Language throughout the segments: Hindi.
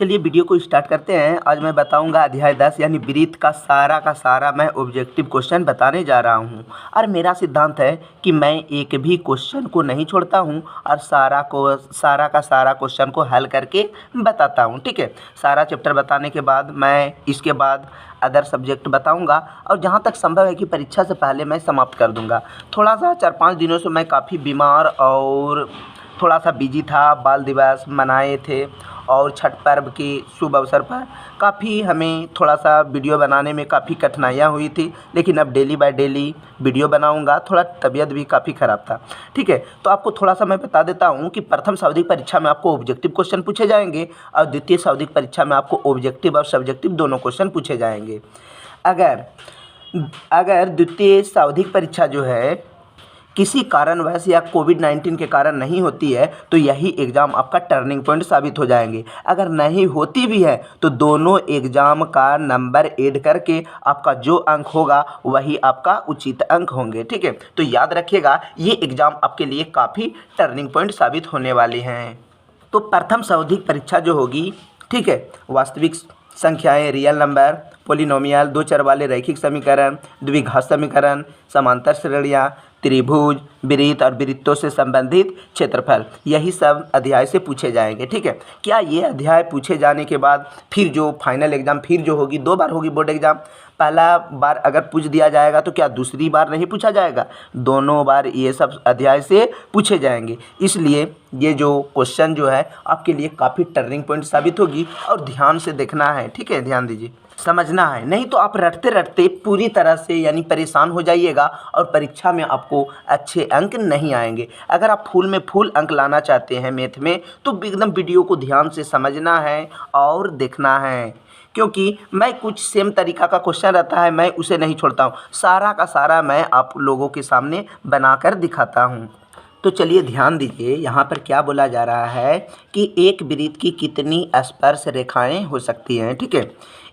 चलिए वीडियो को स्टार्ट करते हैं। आज मैं बताऊंगा अध्याय 10 यानी वृत्त का सारा मैं ऑब्जेक्टिव क्वेश्चन बताने जा रहा हूं। और मेरा सिद्धांत है कि मैं एक भी क्वेश्चन को नहीं छोड़ता हूं और सारा का सारा क्वेश्चन को हल करके बताता हूं। ठीक है, सारा चैप्टर बताने के बाद मैं इसके बाद अदर सब्जेक्ट बताऊंगा और जहाँ तक संभव है कि परीक्षा से पहले मैं समाप्त कर दूँगा। थोड़ा सा 4-5 दिनों से मैं काफ़ी बीमार और थोड़ा सा बिजी था। बाल दिवस मनाए थे और छठ पर्व के शुभ अवसर पर काफ़ी हमें थोड़ा सा वीडियो बनाने में काफ़ी कठिनाइयाँ हुई थी, लेकिन अब डेली बाय डेली वीडियो बनाऊंगा। थोड़ा तबीयत भी काफ़ी ख़राब था। ठीक है, तो आपको थोड़ा सा मैं बता देता हूं कि प्रथम शाब्दिक परीक्षा में आपको ऑब्जेक्टिव क्वेश्चन पूछे जाएंगे और द्वितीय शाब्दिक परीक्षा में आपको ऑब्जेक्टिव और सब्जेक्टिव दोनों क्वेश्चन पूछे जाएंगे। अगर द्वितीय शाब्दिक परीक्षा जो है किसी कारणवश या कोविड-19 के कारण नहीं होती है तो यही एग्ज़ाम आपका टर्निंग पॉइंट साबित हो जाएंगे। अगर नहीं होती भी है तो दोनों एग्ज़ाम का नंबर ऐड करके आपका जो अंक होगा वही आपका उचित अंक होंगे। ठीक है, तो याद रखिएगा ये एग्ज़ाम आपके लिए काफ़ी टर्निंग पॉइंट साबित होने वाले हैं। तो प्रथम शाब्दिक परीक्षा जो होगी, ठीक है, वास्तविक संख्याएं, रियल नंबर, पोलिनोमियल, दो चर वाले रैखिक समीकरण, द्विघात समीकरण, समांतर श्रेणियाँ, त्रिभुज, वृत्त और वृत्तों से संबंधित क्षेत्रफल, यही सब अध्याय से पूछे जाएंगे। ठीक है, क्या ये अध्याय पूछे जाने के बाद फिर जो फाइनल एग्ज़ाम फिर जो होगी 2 बार होगी बोर्ड एग्ज़ाम। पहला बार अगर पूछ दिया जाएगा तो क्या दूसरी बार नहीं पूछा जाएगा? दोनों बार ये सब अध्याय से पूछे जाएंगे। इसलिए ये जो क्वेश्चन जो है आपके लिए काफ़ी टर्निंग पॉइंट साबित होगी और ध्यान से देखना है। ठीक है, ध्यान दीजिए, समझना है, नहीं तो आप रटते रटते पूरी तरह से यानी परेशान हो जाइएगा और परीक्षा में आपको अच्छे अंक नहीं आएंगे। अगर आप फुल में फुल अंक लाना चाहते हैं मैथ में तो एकदम वीडियो को ध्यान से समझना है और देखना है, क्योंकि मैं कुछ सेम तरीका का क्वेश्चन रहता है मैं उसे नहीं छोड़ता हूँ। सारा का सारा मैं आप लोगों के सामने बनाकर दिखाता हूँ। तो चलिए ध्यान दीजिए, यहाँ पर क्या बोला जा रहा है कि एक वृत्त की कितनी स्पर्श रेखाएं हो सकती हैं। ठीक है,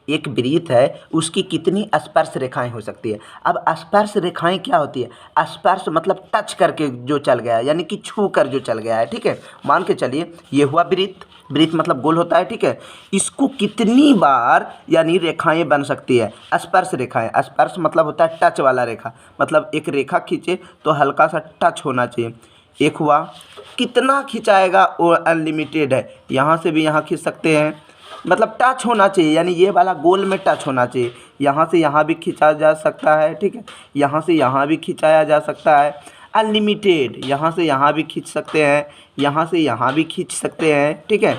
एक वृत्त है उसकी कितनी स्पर्श रेखाएं हो सकती है। अब स्पर्श रेखाएं क्या होती है? स्पर्श मतलब टच करके जो चल गया है, यानी कि छू कर जो चल गया है। ठीक है, मान के चलिए ये हुआ वृत्त, वृत्त मतलब गोल होता है। ठीक है, इसको कितनी बार यानी रेखाएं बन सकती है? स्पर्श रेखाएं। स्पर्श मतलब होता है टच वाला रेखा, मतलब एक रेखा खींचे तो हल्का सा टच होना चाहिए। एक हुआ, कितना खिंचाएगा वो अनलिमिटेड है, यहाँ से भी यहाँ खींच सकते हैं, मतलब टच होना चाहिए, यानी ये वाला गोल में टच होना चाहिए। यहाँ से यहाँ भी खींचा जा सकता है। ठीक है, यहाँ से यहाँ भी खिंचाया जा सकता है। अनलिमिटेड, यहाँ से यहाँ भी खींच सकते हैं, यहाँ से यहाँ भी खींच सकते हैं। ठीक है,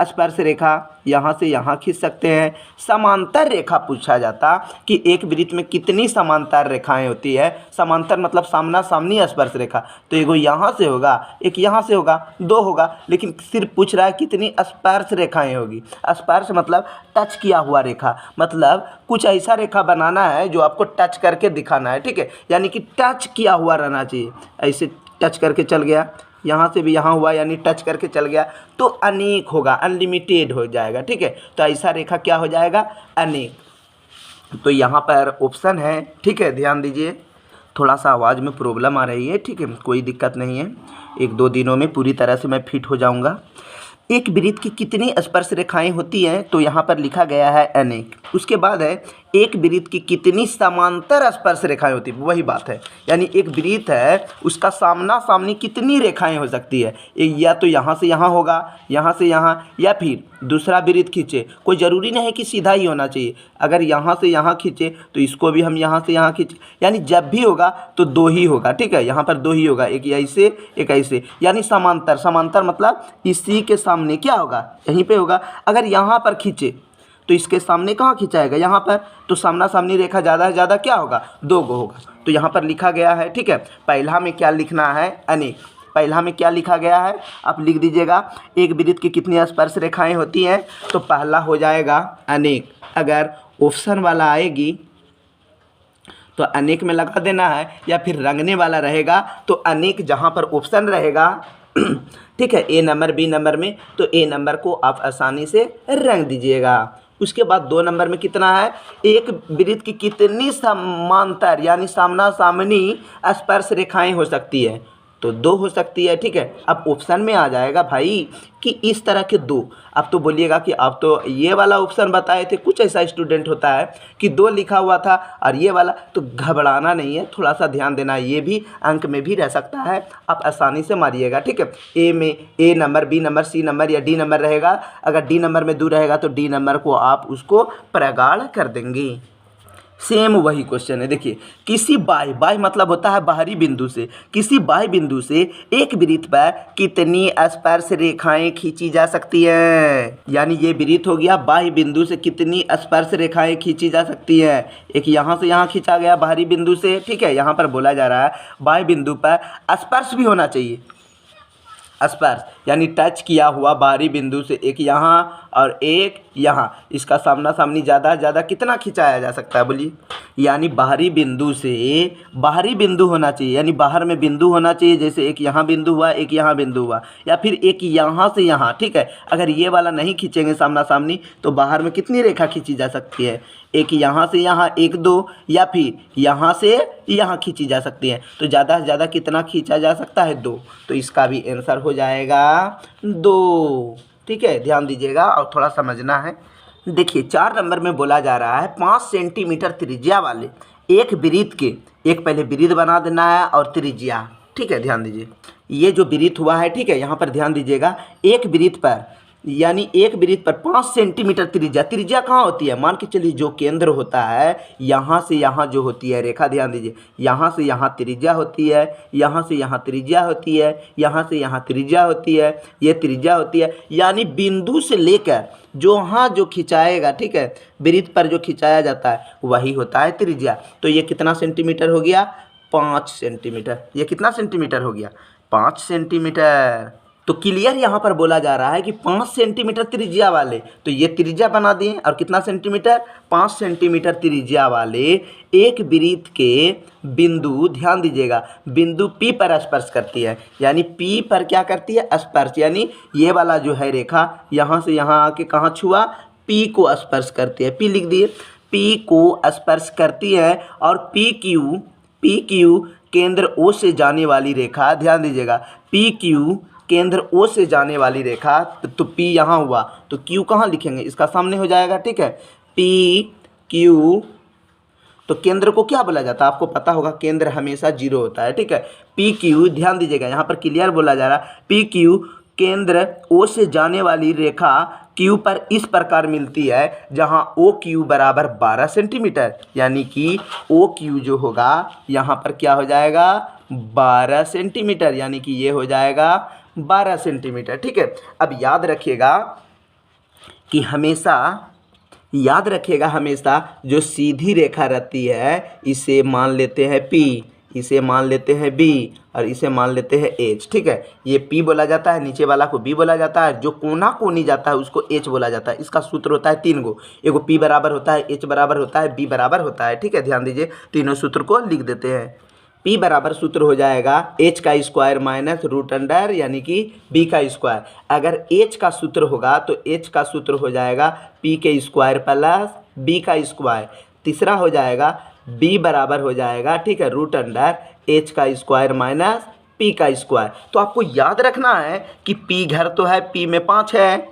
स्पर्श रेखा यहाँ से यहाँ खींच सकते हैं। समांतर रेखा पूछा जाता कि एक वृत्त में कितनी समांतर रेखाएं होती है। समांतर मतलब सामना सामनी स्पर्श रेखा, तो एगो यहाँ से होगा, एक यहाँ से होगा, 2 होगा, लेकिन सिर्फ पूछ रहा है कितनी स्पर्श रेखाएं होगी। स्पर्श मतलब टच किया हुआ रेखा, मतलब कुछ ऐसा रेखा बनाना है जो आपको टच करके दिखाना है। ठीक है, यानी कि टच किया हुआ रहना चाहिए। ऐसे टच करके चल गया, यहाँ से भी यहाँ हुआ यानी टच करके चल गया, तो अनेक होगा, अनलिमिटेड हो जाएगा। ठीक है, तो ऐसा रेखा क्या हो जाएगा? अनेक। तो यहाँ पर ऑप्शन है। ठीक है, ध्यान दीजिए, थोड़ा सा आवाज़ में प्रॉब्लम आ रही है। ठीक है, कोई दिक्कत नहीं है, 1-2 दिनों में पूरी तरह से मैं फिट हो जाऊँगा। एक वृत्त की कितनी स्पर्श रेखाएं होती हैं? तो यहाँ पर लिखा गया है अनेक। उसके बाद है एक वृत्त की कितनी समांतर स्पर्श रेखाएं होती है, वही बात है, यानी एक वृत्त है उसका सामना सामनी कितनी रेखाएं हो सकती है। या तो यहाँ से यहाँ होगा, यहाँ से यहाँ, या फिर दूसरा वृत्त खींचे, कोई ज़रूरी नहीं है कि सीधा ही होना चाहिए। अगर यहाँ से यहाँ खींचे तो इसको भी हम यहाँ से यहाँ खींचे, यानी जब भी होगा तो 2 ही होगा। ठीक है, यहाँ पर 2 ही होगा, एक ऐसे एक ऐसे, यानी समांतर। समांतर मतलब इसी के सामने क्या होगा? यहीं पे होगा। अगर यहाँ पर खींचे तो इसके सामने कहाँ खिंचाएगा? यहाँ पर, तो सामना सामनी रेखा ज़्यादा है, ज़्यादा क्या होगा? 2 गो होगा, तो यहाँ पर लिखा गया है। ठीक है, पहला में क्या लिखना है? अनेक। पहला में क्या लिखा गया है आप लिख दीजिएगा, एक वृत्त की कितनी स्पर्श रेखाएं होती हैं, तो पहला हो जाएगा अनेक। अगर ऑप्शन वाला आएगी तो अनेक में लगा देना है, या फिर रंगने वाला रहेगा तो अनेक जहाँ पर ऑप्शन रहेगा ठीक है, ए नंबर बी नंबर में, तो ए नंबर को आप आसानी से रंग दीजिएगा। उसके बाद 2 नंबर में कितना है? एक वृत्त की कितनी समांतर यानी सामना सामनी स्पर्श रेखाएं हो सकती है, तो 2 हो सकती है, ठीक है। अब ऑप्शन में आ जाएगा भाई कि इस तरह के 2। अब तो बोलिएगा कि आप तो ये वाला ऑप्शन बताए थे, कुछ ऐसा स्टूडेंट होता है कि 2 लिखा हुआ था और ये वाला, तो घबराना नहीं है, थोड़ा सा ध्यान देना, ये भी अंक में भी रह सकता है, आप आसानी से मारिएगा, ठीक है। ए में A number, B number, C number या डी नंबर रहेगा। अगर डी नंबर में 2 रहेगा तो डी नंबर को आप उसको प्रगाढ़ कर देंगे। सेम वही क्वेश्चन है, देखिए, किसी बाह्य मतलब होता है बाहरी बिंदु से, किसी बाह्य बिंदु से एक वृत्त पर कितनी स्पर्श रेखाएं खींची जा सकती है। यानी ये वृत्त हो गया, बाह्य बिंदु से कितनी स्पर्श रेखाएं खींची जा सकती है। एक यहाँ से यहाँ खींचा गया बाहरी बिंदु से, ठीक है। यहाँ पर बोला जा रहा है बाह्य बिंदु पर स्पर्श भी होना चाहिए, स्पर्श यानी टच किया हुआ बाहरी बिंदु से, एक यहाँ और एक यहाँ, इसका सामना सामनी ज़्यादा कितना खिंचाया जा सकता है बोलिए। यानी बाहरी बिंदु से बाहरी बिंदु होना चाहिए, यानी बाहर में बिंदु होना चाहिए, जैसे एक यहाँ बिंदु हुआ, एक यहाँ बिंदु हुआ, या फिर एक यहाँ से यहाँ, ठीक है। अगर ये वाला नहीं खींचेंगे सामना सामनी तो बाहर में कितनी रेखा खींची जा सकती है, एक यहाँ से यहाँ, 1 2, या फिर यहाँ से यहाँ खींची जा सकती है। तो ज़्यादा से ज़्यादा कितना खींचा जा सकता है, 2। तो इसका भी आंसर हो जाएगा 2, ठीक है। ध्यान दीजिएगा और थोड़ा समझना है। देखिए 4 नंबर में बोला जा रहा है 5 सेंटीमीटर त्रिज्या वाले एक वृत्त के, एक पहले वृत्त बना देना है और त्रिज्या, ठीक है। ध्यान दीजिए, ये जो वृत्त हुआ है, ठीक है, यहाँ पर ध्यान दीजिएगा, एक वृत्त पर, यानी एक वृत्त पर 5 सेंटीमीटर त्रिज्या, त्रिज्या कहाँ होती है, मान के चलिए जो केंद्र होता है, यहाँ से यहाँ जो होती है रेखा, ध्यान दीजिए, यहाँ से यहाँ त्रिज्या होती है, यहाँ से यहाँ त्रिज्या होती है, यहाँ से यहाँ त्रिज्या होती है, ये त्रिज्या होती है। यानी बिंदु से लेकर जो यहाँ जो खिंचाएगा, ठीक है, वृत्त पर जो खिंचाया जाता है वही होता है त्रिज्या। तो ये कितना सेंटीमीटर हो गया, 5 सेंटीमीटर। ये कितना सेंटीमीटर हो गया, 5 सेंटीमीटर। तो क्लियर यहाँ पर बोला जा रहा है कि 5 सेंटीमीटर त्रिज्या वाले, तो ये त्रिज्या बना दिए, और कितना सेंटीमीटर, 5 सेंटीमीटर त्रिज्या वाले एक वृत्त के बिंदु, ध्यान दीजिएगा, बिंदु P पर स्पर्श करती है। यानी P पर क्या करती है, स्पर्श, यानी ये वाला जो है रेखा यहाँ से यहाँ आके कहाँ छुआ, P को स्पर्श करती है, P लिख दिए, P को स्पर्श करती है। और PQ केंद्र O से जाने वाली रेखा, ध्यान दीजिएगा, PQ केंद्र O से जाने वाली रेखा, तो P यहाँ हुआ तो Q कहाँ लिखेंगे, इसका सामने हो जाएगा, ठीक है। PQ, तो केंद्र को क्या बोला जाता है, आपको पता होगा, केंद्र हमेशा 0 होता है, ठीक है। PQ, ध्यान दीजिएगा, यहाँ पर क्लियर बोला जा रहा है, PQ केंद्र O से जाने वाली रेखा Q पर इस प्रकार मिलती है, जहाँ OQ बराबर 12 सेंटीमीटर, यानी कि OQ जो होगा यहाँ पर क्या हो जाएगा, 12 सेंटीमीटर, यानी कि ये हो जाएगा 12 सेंटीमीटर, ठीक है। अब याद रखिएगा कि हमेशा जो सीधी रेखा रहती है, इसे मान लेते हैं P, इसे मान लेते हैं B और इसे मान लेते हैं H, ठीक है। ये P बोला जाता है, नीचे वाला को B बोला जाता है, जो कोना कोनी जाता है उसको H बोला जाता है। इसका सूत्र होता है 3 गो, एगो P बराबर होता है, H बराबर होता है, B बराबर होता है, ठीक है। ध्यान दीजिए, तीनों सूत्र को लिख देते हैं। P बराबर सूत्र हो जाएगा H का स्क्वायर माइनस रूट अंडर यानी कि B का स्क्वायर। अगर H का सूत्र होगा तो H का सूत्र हो जाएगा P के स्क्वायर प्लस B का स्क्वायर। तीसरा हो जाएगा B बराबर हो जाएगा, ठीक है, रूट अंडर H का स्क्वायर माइनस P का स्क्वायर। तो आपको याद रखना है कि P घर तो है, P में 5 है,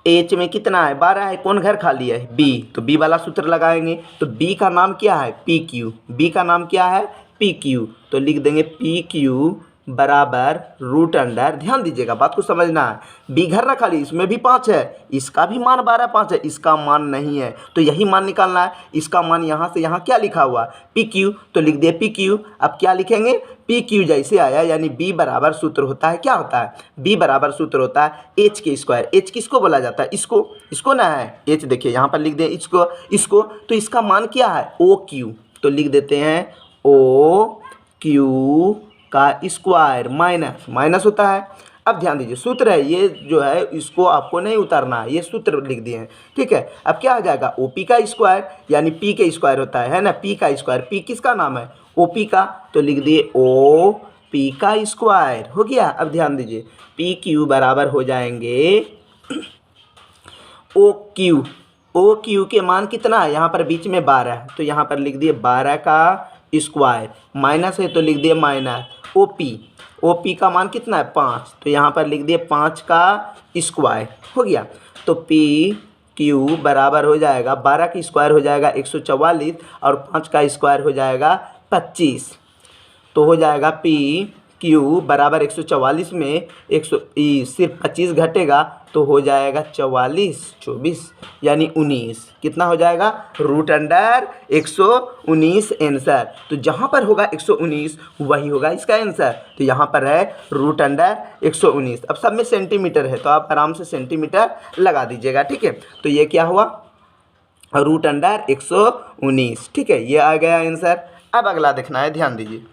H में कितना है, 12 है, कौन घर खाली है, B, तो B वाला सूत्र लगाएंगे। तो B का नाम क्या है, PQ, B का नाम क्या है, PQ, तो लिख देंगे PQ बराबर रूट अंडर, ध्यान दीजिएगा, बात को समझना है, B घर ना खाली, इसमें भी 5 है, इसका भी मान 12 5 है, इसका मान नहीं है, तो यही मान निकालना है। इसका मान यहाँ से यहाँ क्या लिखा हुआ, PQ, तो लिख दिए PQ। अब क्या लिखेंगे, PQ जैसे आया, यानी B बराबर सूत्र होता है, क्या होता है, B बराबर सूत्र होता है H के स्क्वायर। H किसको बोला जाता है, इसको ना है, H देखिए यहाँ पर लिख दें इसको, तो इसका मान क्या है, OQ, तो लिख देते हैं OQ का स्क्वायर माइनस होता है। अब ध्यान दीजिए, सूत्र है ये जो है, इसको आपको नहीं उतारना है, ये सूत्र लिख दिए हैं, ठीक है। अब क्या आ जाएगा, OP का स्क्वायर, यानी P के स्क्वायर होता है ना, P का स्क्वायर, P किसका नाम है, OP का, तो लिख दिए OP का स्क्वायर, हो गया। अब ध्यान दीजिए, PQ बराबर हो जाएंगे OQ के मान कितना है, यहाँ पर बीच में 12 है, तो यहाँ पर लिख दिए 12 का स्क्वायर, माइनस है तो लिख दिए माइनस OP, OP का मान कितना है 5, तो यहाँ पर लिख दिए 5 का स्क्वायर हो गया। तो PQ बराबर हो जाएगा 12 का स्क्वायर हो जाएगा 144 और 5 का स्क्वायर हो जाएगा 25। तो हो जाएगा PQ बराबर 144 में सिर्फ 25 घटेगा तो हो जाएगा 24 यानी 19। कितना हो जाएगा √119 आंसर। तो जहाँ पर होगा 119 वही होगा इसका आंसर। तो यहाँ पर है √119। अब सब में सेंटीमीटर है तो आप आराम से सेंटीमीटर लगा दीजिएगा, ठीक है। तो ये क्या हुआ √119, ठीक है, ये आ गया आंसर। अब अगला देखना है, ध्यान दीजिए।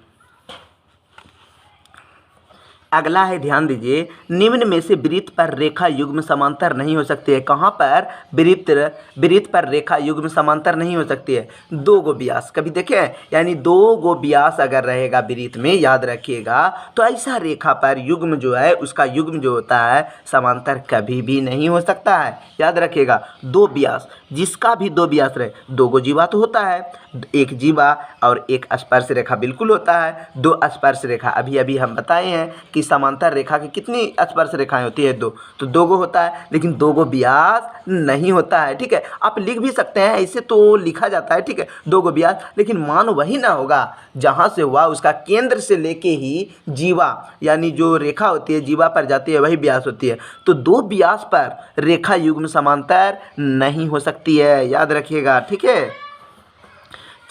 अगला है, ध्यान दीजिए, निम्न में से वृत्त पर रेखा युग्म समांतर नहीं हो सकती है। कहाँ पर वृत्त पर रेखा युग्म समांतर नहीं हो सकती है? 2 गो व्यास, कभी देखे यानी 2 गो व्यास अगर रहेगा वृत्त में, याद रखिएगा, तो ऐसा रेखा पर युग्म जो है उसका युग्म जो होता है समांतर कभी भी नहीं हो सकता है। याद रखिएगा 2 व्यास, जिसका भी 2 व्यास रहे, 2 गो जीवा तो होता है, एक जीवा और एक स्पर्श रेखा बिल्कुल होता है। 2 स्पर्श रेखा, अभी अभी हम बताए हैं कि समांतर रेखा की कितनी स्पर्श रेखाएं होती है? 2, तो 2 गो होता है, लेकिन 2 गो व्यास नहीं होता है, ठीक है। आप लिख भी सकते हैं, ऐसे तो लिखा जाता है, ठीक है, 2 गो व्यास, लेकिन मान वही ना होगा जहाँ से हुआ उसका केंद्र से लेके ही जीवा यानी जो रेखा होती है जीवा पर जाती है वही व्यास होती है। तो 2 व्यास पर रेखा युग्म समांतर नहीं हो सकती है, याद रखिएगा, ठीक है।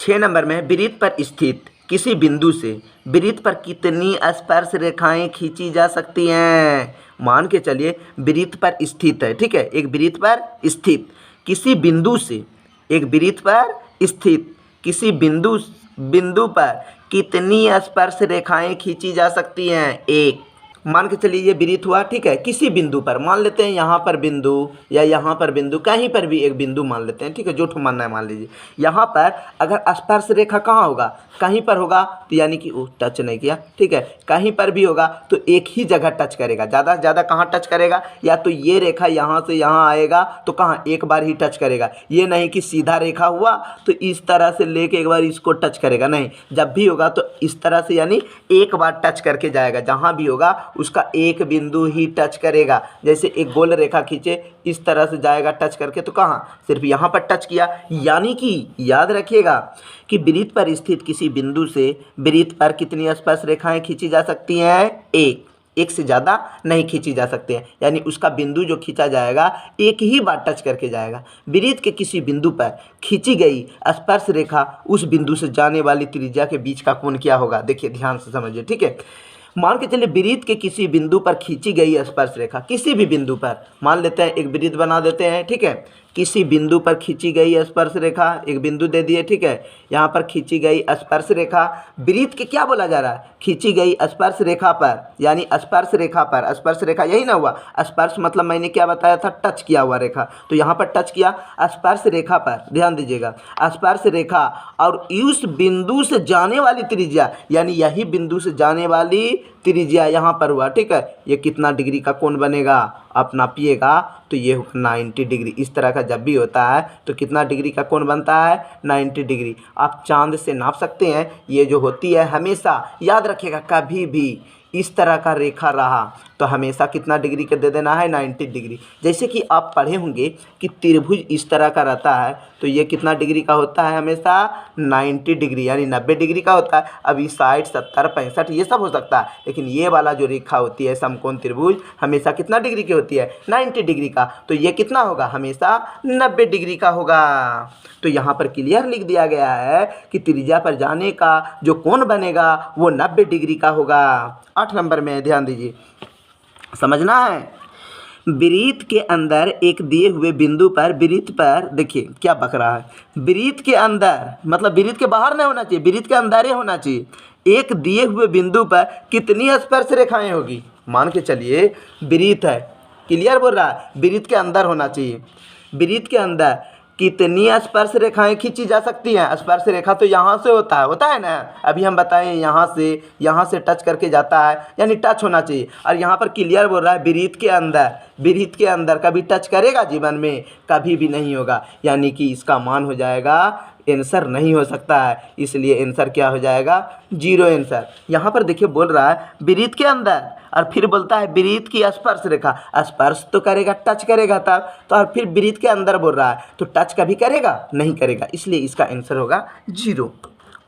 6 नंबर में, वृत्त पर स्थित किसी बिंदु से वृत्त पर कितनी स्पर्श रेखाएं खींची जा सकती हैं? मान के चलिए वृत्त पर स्थित है, ठीक है, एक वृत्त पर स्थित किसी बिंदु से, एक वृत्त पर स्थित किसी बिंदु पर कितनी स्पर्श रेखाएं खींची जा सकती हैं? 1। मान के चलिए ये वृत्त हुआ, ठीक है, किसी बिंदु पर, मान लेते हैं यहाँ पर बिंदु या यहाँ पर बिंदु, कहीं पर भी एक बिंदु मान लेते हैं, ठीक है, जो ठो मानना है मान लीजिए। यहाँ पर अगर स्पर्श रेखा कहाँ होगा? कहीं पर होगा, तो यानी कि वो टच नहीं किया, ठीक है, कहीं पर भी होगा तो एक ही जगह टच करेगा। ज़्यादा से ज़्यादा कहाँ टच करेगा? या तो ये रेखा यहाँ से यहाँ आएगा तो कहाँ एक बार ही टच करेगा। ये नहीं कि सीधा रेखा हुआ तो इस तरह से लेके एक बार इसको टच करेगा, नहीं, जब भी होगा तो इस तरह से यानी एक बार टच करके जाएगा। जहाँ भी होगा उसका एक बिंदु ही टच करेगा। जैसे एक गोल रेखा खींचे, इस तरह से जाएगा टच करके, तो कहाँ? सिर्फ यहाँ पर टच किया। यानी कि याद रखिएगा कि वृत्त पर स्थित किसी बिंदु से वृत्त पर कितनी स्पर्श रेखाएं खींची जा सकती हैं? 1 से ज़्यादा नहीं खींची जा सकती है, यानी उसका बिंदु जो खींचा जाएगा एक ही बार टच करके जाएगा। वृत्त के किसी बिंदु पर खींची गई स्पर्श रेखा उस बिंदु से जाने वाली त्रिज्या के बीच का कोण क्या होगा? देखिए ध्यान से समझिए, ठीक है। मान के चलिए वृत्त के किसी बिंदु पर खींची गई स्पर्श रेखा, किसी भी बिंदु पर, मान लेते हैं एक वृत्त बना देते हैं, ठीक है, किसी बिंदु पर खींची गई स्पर्श रेखा, एक बिंदु दे दिए, ठीक है, यहाँ पर खींची गई स्पर्श रेखा, वृत्त के क्या बोला जा रहा है? खींची गई स्पर्श रेखा पर, यानी स्पर्श रेखा पर, स्पर्श रेखा यही ना हुआ, स्पर्श मतलब मैंने क्या बताया था? टच किया हुआ रेखा, तो यहाँ पर टच किया स्पर्श रेखा पर, ध्यान दीजिएगा, स्पर्श रेखा और उस बिंदु से जाने वाली त्रिज्या, यानी यही बिंदु से जाने वाली त्रिज्या यहाँ पर हुआ, ठीक है, ये कितना डिग्री का कोण बनेगा? आप नापिएगा तो ये 90 डिग्री। इस तरह का जब भी होता है तो कितना डिग्री का कोण बनता है? 90 डिग्री। आप चांद से नाप सकते हैं। ये जो होती है हमेशा याद रखिएगा, कभी भी इस तरह का रेखा रहा तो हमेशा कितना डिग्री का दे देना है? 90 डिग्री। जैसे कि आप पढ़े होंगे कि त्रिभुज इस तरह का रहता है तो ये कितना डिग्री का होता है? हमेशा 90 डिग्री, यानी 90 डिग्री का होता है। अभी 60, 70, 65 ये सब हो सकता है, लेकिन ये वाला जो रेखा होती है समकोण त्रिभुज हमेशा कितना डिग्री की होती है? 90 डिग्री का। तो ये कितना होगा? हमेशा 90 डिग्री का होगा। तो यहाँ पर क्लियर लिख दिया गया है कि त्रिज्या पर जाने का जो कोण बनेगा वो 90 डिग्री का होगा। 8 नंबर में ध्यान दीजिए, समझना है। वृत्त के अंदर एक दिए हुए बिंदु पर, वृत्त पर देखिए क्या बक रहा है, वृत्त के अंदर मतलब वृत्त के बाहर नहीं होना चाहिए, वृत्त के अंदर ही होना चाहिए। एक दिए हुए बिंदु पर कितनी स्पर्श रेखाएं होगी? मान के चलिए वृत्त है, क्लियर बोल रहा है, वृत्त के अंदर होना चाहिए। वृत्त के अंदर कितनी स्पर्श रेखाएं खींची जा सकती हैं? स्पर्श रेखा तो यहाँ से होता है ना। अभी हम बताएं यहाँ से टच करके जाता है, यानी टच होना चाहिए। और यहाँ पर क्लियर बोल रहा है वृत्त के अंदर कभी टच करेगा जीवन में? कभी भी नहीं होगा, यानी कि इसका मान हो जाएगा आंसर नहीं हो सकता है, इसलिए आंसर क्या हो जाएगा? 0 आंसर। यहाँ पर देखिए बोल रहा है वृत्त के अंदर, और फिर बोलता है वृत्त की स्पर्श रेखा। स्पर्श तो करेगा, टच करेगा तब तो, और फिर वृत्त के अंदर बोल रहा है तो टच कभी करेगा? नहीं करेगा, इसलिए इसका आंसर होगा 0।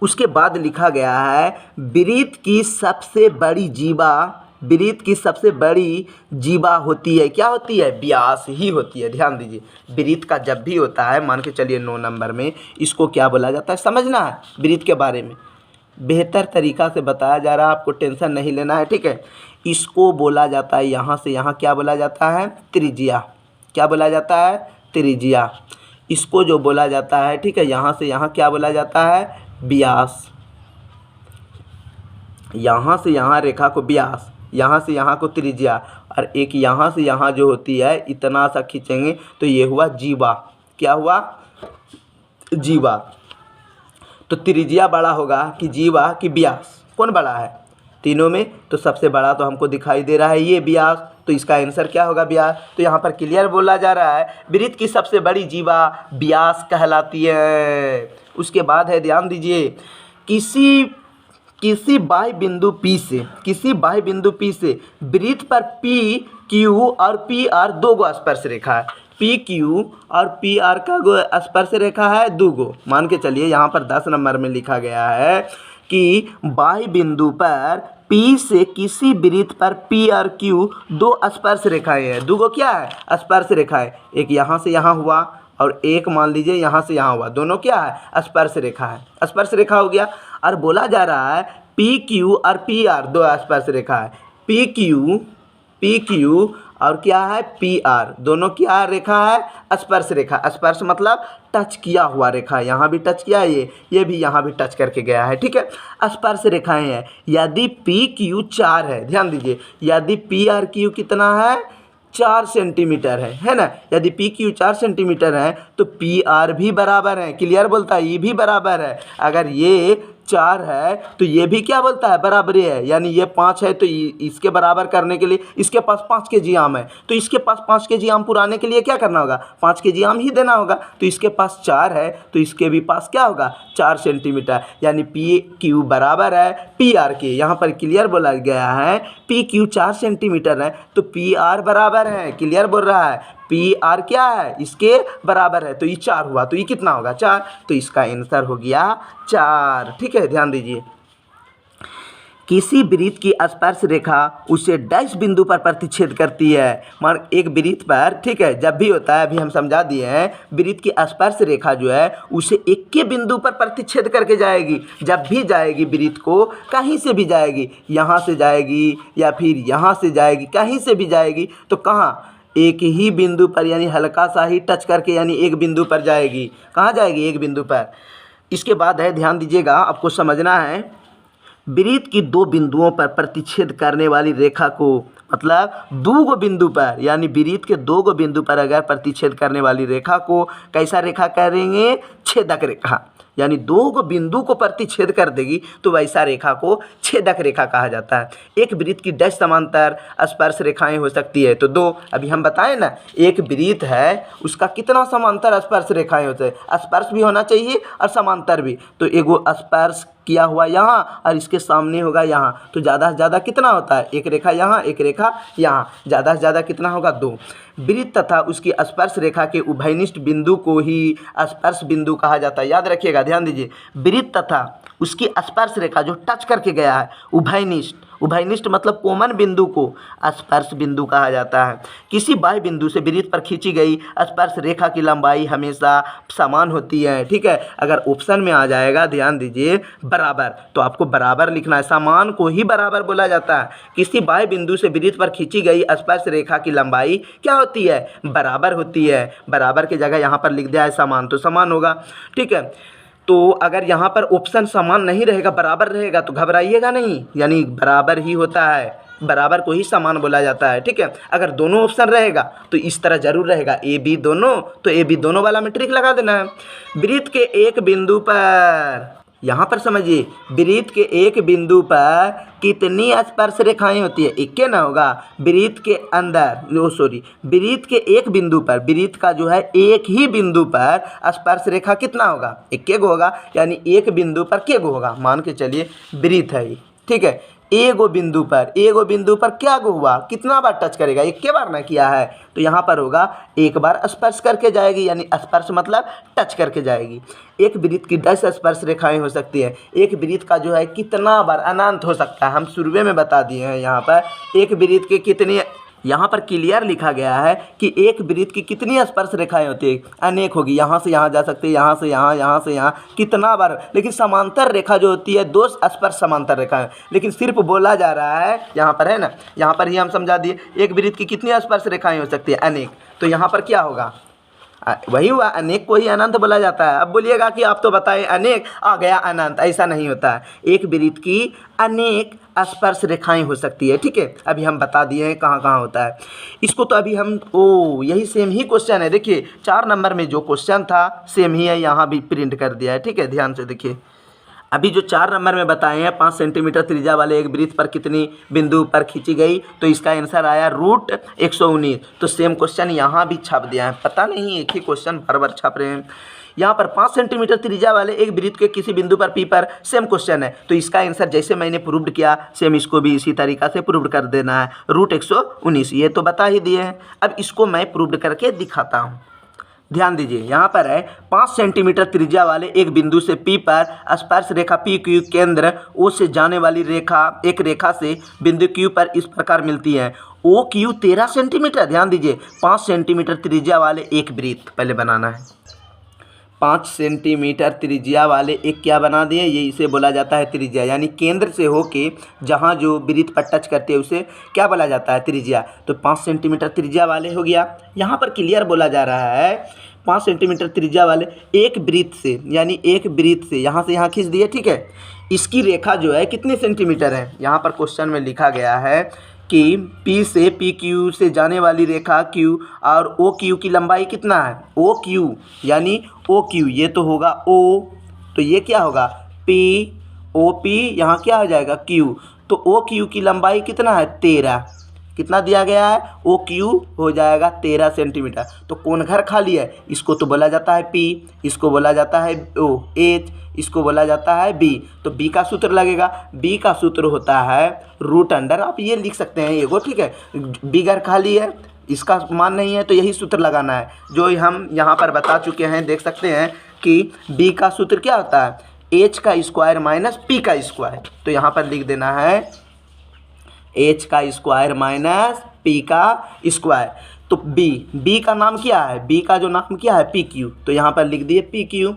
उसके बाद लिखा गया है वृत्त की सबसे बड़ी जीवा होती है, क्या होती है? व्यास ही होती है। ध्यान दीजिए, वृत्त का जब भी होता है, मान के चलिए 9 नंबर में, इसको क्या बोला जाता है समझना है। वृत्त के बारे में बेहतर तरीक़ा से बताया जा रहा है, आपको टेंशन नहीं लेना है, ठीक है। इसको बोला जाता है, यहाँ से यहाँ क्या बोला जाता है? त्रिज्या। क्या बोला जाता है? त्रिज्या। इसको जो बोला जाता है, ठीक है, यहाँ से यहाँ क्या बोला जाता है? व्यास। यहाँ से यहाँ रेखा को व्यास, यहाँ से यहाँ को त्रिज्या, और एक यहाँ से यहाँ जो होती है इतना सा खींचेंगे तो ये हुआ जीवा। क्या हुआ? जीवा। तो त्रिज्या बड़ा होगा कि जीवा कि व्यास? कौन बड़ा है तीनों में? तो सबसे बड़ा तो हमको दिखाई दे रहा है ये व्यास, तो इसका आंसर क्या होगा? व्यास। तो यहाँ पर क्लियर बोला जा रहा है वृत्त की सबसे बड़ी जीवा व्यास कहलाती है। उसके बाद है, ध्यान दीजिए, किसी बाह्य बिंदु P से वृत्त पर PQ और PR 2 गो स्पर्श रेखा है। PQ और PR का गो स्पर्श रेखा है 2 गो। मान के चलिए यहाँ पर 10 नंबर में लिखा गया है कि बाह्य बिंदु पर P से किसी वृत्त पर P और Q 2 स्पर्श रेखाएं हैं। 2 गो क्या है? स्पर्श रेखाएं। एक यहाँ से यहाँ हुआ और एक मान लीजिए यहाँ से यहाँ हुआ, दोनों क्या है? स्पर्श रेखा है। स्पर्श रेखा हो गया। और बोला जा रहा है PQ और PR 2 स्पर्श रेखा है। PQ और क्या है? PR दोनों क्या रेखा है? स्पर्श रेखा। स्पर्श मतलब टच किया हुआ रेखा, यहाँ भी टच किया है, ये भी यहाँ भी टच करके गया है, ठीक है। स्पर्श रेखाएं हैं। यदि PQ 4 है, ध्यान दीजिए, यदि PRQ कितना है? 4 सेंटीमीटर है ना। यदि PQ 4 सेंटीमीटर है तो PR भी बराबर है। क्लियर बोलता है ये भी बराबर है। अगर ये 4 है तो ये भी क्या बोलता है? बराबरी है। यानी ये 5 है तो इसके बराबर करने के लिए इसके पास 5 केजी आम है, तो इसके पास 5 केजी आम पुराने के लिए क्या करना होगा? 5 केजी आम ही देना होगा। तो इसके पास 4 है तो इसके भी पास क्या होगा? 4 सेंटीमीटर। यानी PQ बराबर है PR के। यहाँ पर क्लियर बोला गया है PQ 4 सेंटीमीटर है तो PR बराबर है। क्लियर बोल रहा है PR क्या है? इसके बराबर है। तो ये 4 हुआ, तो ये कितना होगा? 4। तो इसका आंसर हो गया 4, ठीक है। ध्यान दीजिए, किसी वृत्त की स्पर्श रेखा उसे डैश बिंदु पर प्रतिच्छेद करती है। मान एक वृत्त पर, ठीक है, जब भी होता है, अभी हम समझा दिए हैं, वृत्त की स्पर्श रेखा जो है उसे एक के बिंदु पर प्रतिच्छेद करके जाएगी। जब भी जाएगी वृत्त को, कहीं से भी जाएगी, यहाँ से जाएगी या फिर यहाँ से जाएगी, कहीं से भी जाएगी, तो कहाँ? एक ही बिंदु पर, यानी हल्का सा ही टच करके, यानी एक बिंदु पर जाएगी। कहाँ जाएगी? एक बिंदु पर। इसके बाद है, ध्यान दीजिएगा, आपको समझना है, वृत्त की 2 बिंदुओं पर प्रतिच्छेद करने वाली रेखा को, मतलब 2 गो बिंदु पर, यानी वृत्त के 2 गो बिंदु पर अगर प्रतिच्छेद करने वाली रेखा को कैसा रेखा करेंगे? छेदक रेखा। यानी 2 गो बिंदु को प्रतिच्छेद कर देगी तो वैसा रेखा को छेदक रेखा कहा जाता है। एक वृत्त की डैश समांतर स्पर्श रेखाएं हो सकती है, तो 2। अभी हम बताएं ना, एक वृत्त है उसका कितना समांतर स्पर्श रेखाएं होते हैं? स्पर्श भी होना चाहिए और समांतर भी। तो एगो स्पर्श किया हुआ यहाँ और इसके सामने होगा यहाँ, तो ज़्यादा से ज़्यादा कितना होता है? एक रेखा यहाँ, एक रेखा यहाँ, ज़्यादा से ज़्यादा कितना होगा? 2। वृत्त तथा उसकी स्पर्श रेखा के उभयनिष्ठ बिंदु को ही स्पर्श बिंदु कहा जाता है। याद रखिएगा, ध्यान दीजिए, वृत्त तथा उसकी स्पर्श रेखा जो टच करके गया है, उभयनिष्ठ मतलब कॉमन बिंदु को स्पर्श बिंदु कहा जाता है। किसी बाह्य बिंदु से वृत्त पर खींची गई स्पर्श रेखा की लंबाई हमेशा समान होती है, ठीक है। अगर ऑप्शन में आ जाएगा, ध्यान दीजिए, बराबर, तो आपको बराबर लिखना है। समान को ही बराबर बोला जाता है। किसी बाह्य बिंदु से वृत्त पर खींची गई स्पर्श रेखा की लंबाई क्या होती है? बराबर होती है। बराबर की जगह यहाँ पर लिख दिया है समान, तो समान होगा, ठीक है। तो अगर यहाँ पर ऑप्शन समान नहीं रहेगा, बराबर रहेगा, तो घबराइएगा नहीं, यानी बराबर ही होता है। बराबर को ही समान बोला जाता है। ठीक है, अगर दोनों ऑप्शन रहेगा तो इस तरह जरूर रहेगा ए बी दोनों, तो ए बी दोनों वाला में ट्रिक लगा देना है। वृत्त के एक बिंदु पर, यहाँ पर समझिए, वृत्त के एक बिंदु पर कितनी स्पर्श रेखाएं होती है? इक्के ना होगा। वृत्त के अंदर, वृत्त के एक बिंदु पर, वृत्त का जो है एक ही बिंदु पर स्पर्श रेखा कितना होगा? इक्के गो होगा, यानी एक बिंदु पर के गो होगा। मान के चलिए वृत्त है ये, ठीक है, एगो बिंदु पर क्या गो हुआ? कितना बार टच करेगा? एक के बार ना किया है, तो यहाँ पर होगा एक बार स्पर्श करके जाएगी, यानी स्पर्श मतलब टच करके जाएगी। एक वृत्त की 10 स्पर्श रेखाएं हो सकती है। एक वृत्त का जो है कितना बार? अनंत हो सकता है। हम शुरू में बता दिए हैं यहाँ पर एक वृत्त के कितनी, यहाँ पर क्लियर लिखा गया है कि एक वृत्त की कितनी स्पर्श रेखाएं होती है? अनेक होगी। यहाँ से यहाँ जा सकते हैं, यहाँ से यहाँ, यहाँ से यहाँ, कितना बार। लेकिन समांतर रेखा जो होती है, 2 स्पर्श समांतर रेखा है, लेकिन सिर्फ बोला जा रहा है, यहाँ पर है ना, यहाँ पर ही हम समझा दिए एक वृत्त की कितनी स्पर्श रेखाएं हो सकती है? अनेक। तो यहाँ पर क्या होगा? वही हुआ, अनेक को ही अनंत बोला जाता है। अब बोलिएगा कि आप तो बताए अनेक, आ गया अनंत। ऐसा नहीं होता है। एक वृत्त की अनेक स्पर्श रेखाएं हो सकती है। ठीक है, अभी हम बता दिए हैं कहाँ कहाँ होता है इसको। तो अभी हम यही सेम ही क्वेश्चन है। देखिए 4 नंबर में जो क्वेश्चन था सेम ही है, यहाँ भी प्रिंट कर दिया है। ठीक है, ध्यान से देखिए। अभी जो 4 नंबर में बताए हैं 5 सेंटीमीटर त्रिज्या वाले एक वृत्त पर कितनी बिंदु पर खींची गई, तो इसका आंसर आया √119। तो सेम क्वेश्चन यहाँ भी छाप दिया है। पता नहीं एक ही क्वेश्चन बार बार छाप रहे हैं। यहाँ पर 5 सेंटीमीटर त्रिज्या वाले एक वृत्त के किसी बिंदु पर पी पर सेम क्वेश्चन है, तो इसका आंसर जैसे मैंने प्रूव्ड किया सेम इसको भी इसी तरीक़ा से प्रूव्ड कर देना है। √119 ये तो बता ही दिए हैं। अब इसको मैं प्रूव्ड करके दिखाता हूँ। ध्यान दीजिए, यहाँ पर है 5 सेंटीमीटर त्रिज्या वाले एक बिंदु से पी पर स्पर्श रेखा पी क्यू केंद्र ओ से जाने वाली रेखा एक रेखा से बिंदु क्यू पर इस प्रकार मिलती है। O Q 13 centimetre. ध्यान दीजिए, 5 सेंटीमीटर त्रिज्या वाले एक वृत्त पहले बनाना है। 5 सेंटीमीटर त्रिज्या वाले एक क्या बना दिए, ये इसे बोला जाता है त्रिज्या, यानी केंद्र से होके जहाँ जो वृत्त पर टच करते हैं उसे क्या बोला जाता है? त्रिज्या। तो 5 सेंटीमीटर त्रिज्या वाले हो गया। यहाँ पर क्लियर बोला जा रहा है 5 सेंटीमीटर त्रिज्या वाले एक वृत्त से, यानी एक वृत्त से यहाँ से यहाँ खींच दिए। ठीक है, इसकी रेखा जो है कितने सेंटीमीटर है? यहाँ पर क्वेश्चन में लिखा गया है कि P से पी क्यू से जाने वाली रेखा Q और ओ क्यू की लंबाई कितना है? ओ क्यू यानी ओ क्यू, ये तो होगा O, तो ये क्या होगा? P ओ पी, यहाँ क्या हो जाएगा? Q। तो ओ क्यू की लंबाई कितना है? 13। कितना दिया गया है? ओ क्यू हो जाएगा 13 सेंटीमीटर। तो कौन घर खाली है? इसको तो बोला जाता है P, इसको बोला जाता है H, इसको बोला जाता है B। तो B का सूत्र लगेगा। B का सूत्र होता है √, आप ये लिख सकते हैं एगो। ठीक है, B घर खाली है, इसका मान नहीं है, तो यही सूत्र लगाना है जो हम यहाँ पर बता चुके हैं। देख सकते हैं कि B का सूत्र क्या होता है? H का स्क्वायर माइनस P का स्क्वायर। तो यहाँ पर लिख देना है H का स्क्वायर माइनस P का स्क्वायर। तो B का नाम क्या है? B का जो नाम क्या है? PQ। तो यहाँ पर लिख दिए PQ,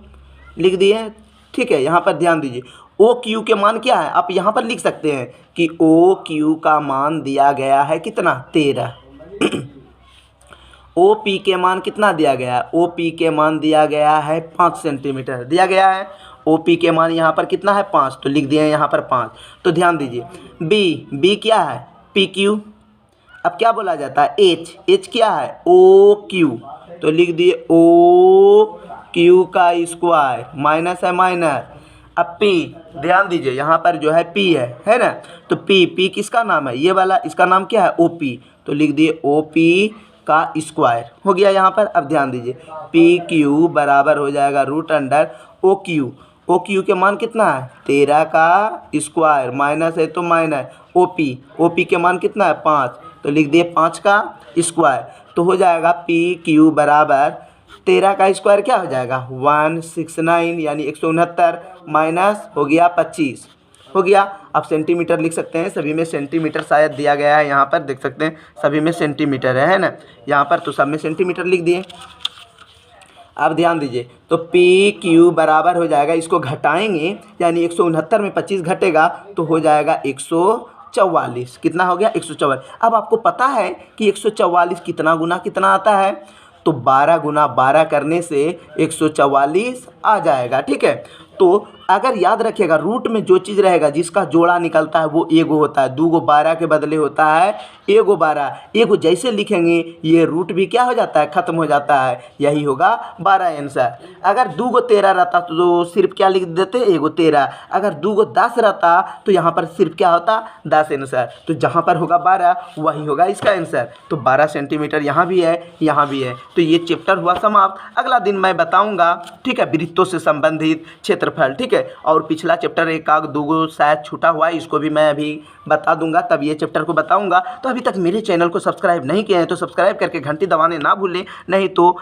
लिख दिए। ठीक है, यहाँ पर ध्यान दीजिए, ओ क्यू के मान क्या है? आप यहाँ पर लिख सकते हैं कि ओ क्यू का मान दिया गया है कितना? 13। ओ पी के मान कितना दिया गया है? ओ पी के मान दिया गया है 5 सेंटीमीटर दिया गया है। ओ पी के मान यहाँ पर कितना है? 5, तो लिख दिए यहाँ पर 5। तो ध्यान दीजिए, बी क्या है? P Q. अब क्या बोला जाता है? एच क्या है? O Q. तो लिख दिए ओ क्यू का स्क्वायर, माइनस है माइनस। अब P, ध्यान दीजिए यहाँ पर जो है P है ना? तो P किसका नाम है? ये वाला, इसका नाम क्या है? OP। तो लिख दिए OP का स्क्वायर हो गया यहाँ पर। अब ध्यान दीजिए, PQ बराबर हो जाएगा √OQ। OQ के मान कितना है? 13 का स्क्वायर, माइनस है तो माइनस। OP के मान कितना है? 5। तो लिख दिए 5 का स्क्वायर। तो हो जाएगा PQ बराबर 13 का स्क्वायर क्या हो जाएगा? 169, यानी 169 माइनस हो गया 25 हो गया। अब सेंटीमीटर लिख सकते हैं, सभी में सेंटीमीटर शायद दिया गया है। यहाँ पर देख सकते हैं सभी में सेंटीमीटर है ना? यहाँ पर तो सब में सेंटीमीटर लिख दिए। अब ध्यान दीजिए, तो PQ बराबर हो जाएगा, इसको घटाएंगे यानी 169 में 25 घटेगा तो हो जाएगा 144। कितना हो गया? 144। अब आपको पता है कि 144 कितना गुना कितना आता है? तो 12 गुना 12 करने से 144 आ जाएगा। ठीक है, तो अगर याद रखिएगा रूट में जो चीज़ रहेगा जिसका जोड़ा निकलता है वो एगो होता है, 2 गो 12 के बदले होता है एगो 12। एगो जैसे लिखेंगे ये रूट भी क्या हो जाता है, ख़त्म हो जाता है, यही होगा 12 आंसर। अगर 2 गो 13 रहता तो सिर्फ क्या लिख देते, एगो 13। अगर 2 गो 10 रहता तो यहाँ पर सिर्फ क्या होता, 10 आंसर। तो जहाँ पर होगा 12 वही होगा इसका आंसर। तो 12 सेंटीमीटर यहाँ भी है, यहाँ भी है। तो ये चैप्टर हुआ समाप्त। अगला दिन मैं बताऊँगा, ठीक है, वृत्तों से संबंधित क्षेत्रफल, ठीक है। और पिछला चैप्टर एक आग 2 गो शायद छूटा हुआ है, इसको भी मैं अभी बता दूंगा, तब ये चैप्टर को बताऊंगा। तो अभी तक मेरे चैनल को सब्सक्राइब नहीं किए हैं तो सब्सक्राइब करके घंटी दबाने ना भूलें, नहीं तो